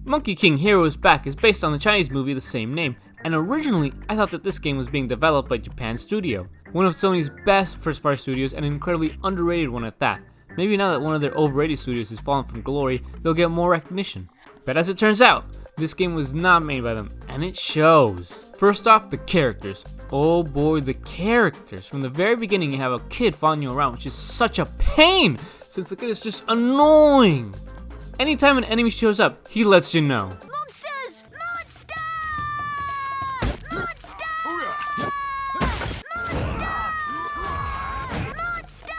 Monkey King Heroes Back is based on the Chinese movie the same name, and originally I thought that this game was being developed by Japan Studio, one of Sony's best first-party studios and an incredibly underrated one at that. Maybe now that one of their overrated studios has fallen from glory, they'll get more recognition. But as it turns out, this game was not made by them, and it shows. First off, the characters. Oh boy, the characters. From the very beginning, you have a kid following you around, which is such a pain, since the kid is just annoying. Anytime an enemy shows up, he lets you know. Monsters! Monster! Monster! Monster! Monster!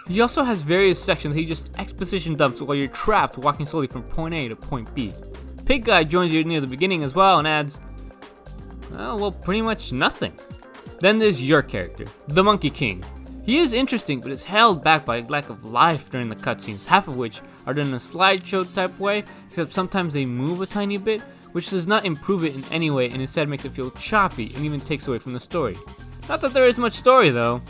He also has various sections that he just exposition dumps while you're trapped walking slowly from point A to point B. Pig Guy joins you near the beginning as well and adds, well, pretty much nothing. Then there's your character, the Monkey King. He is interesting, but is held back by a lack of life during the cutscenes, half of which are done in a slideshow type way, except sometimes they move a tiny bit, which does not improve it in any way and instead makes it feel choppy and even takes away from the story. Not that there is much story though.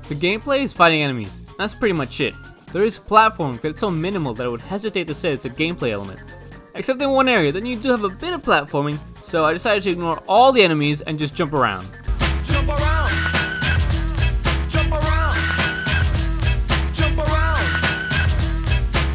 The gameplay is fighting enemies. That's pretty much it. There is platforming, but it's so minimal that I would hesitate to say it's a gameplay element. Except in one area, then you do have a bit of platforming, so I decided to ignore all the enemies and just jump around. Jump around! Jump around! Jump around!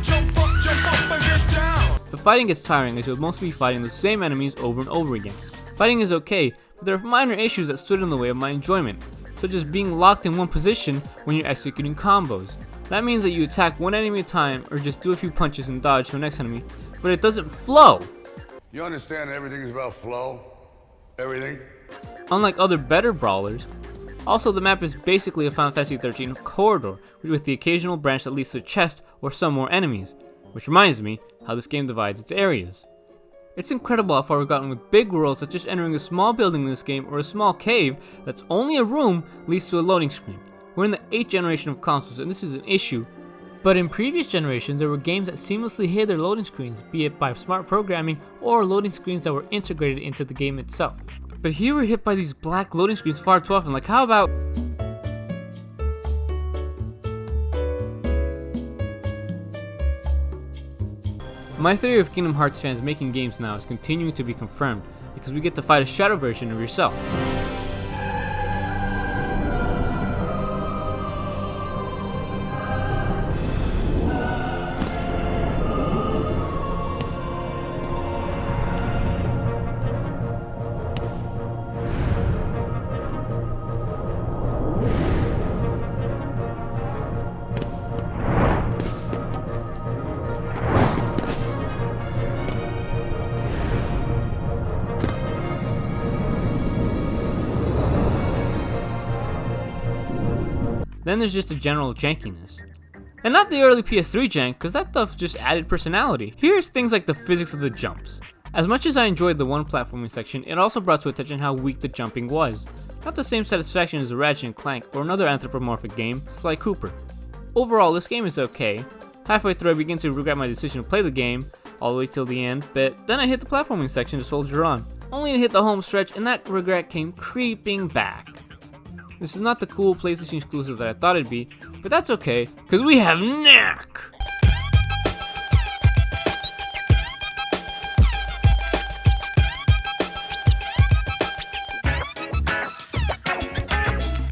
Jump up and get down! The fighting gets tiring as you'll mostly be fighting the same enemies over and over again. Fighting is okay, but there are minor issues that stood in the way of my enjoyment, such as being locked in one position when you're executing combos. That means that you attack one enemy at a time or just do a few punches and dodge to the next enemy, but it doesn't flow. You understand everything is about flow? Everything? Unlike other better brawlers. Also, the map is basically a Final Fantasy XIII corridor, with the occasional branch that leads to a chest or some more enemies, which reminds me how this game divides its areas. It's incredible how far we've gotten with big worlds that just entering a small building in this game or a small cave that's only a room leads to a loading screen. We're in the 8th generation of consoles and this is an issue, but in previous generations there were games that seamlessly hid their loading screens, be it by smart programming or loading screens that were integrated into the game itself. But here we're hit by these black loading screens far too often, like how about... My theory of Kingdom Hearts fans making games now is continuing to be confirmed, because we get to fight a shadow version of yourself. Then there's just a general jankiness. And not the early PS3 jank, because that stuff just added personality. Here's things like the physics of the jumps. As much as I enjoyed the one platforming section, it also brought to attention how weak the jumping was. Not the same satisfaction as a Ratchet & Clank or another anthropomorphic game, Sly Cooper. Overall, this game is okay. Halfway through I begin to regret my decision to play the game, all the way till the end, but then I hit the platforming section to soldier on, only to hit the home stretch and that regret came creeping back. This is not the cool PlayStation exclusive that I thought it'd be, but that's okay, because we have Knack!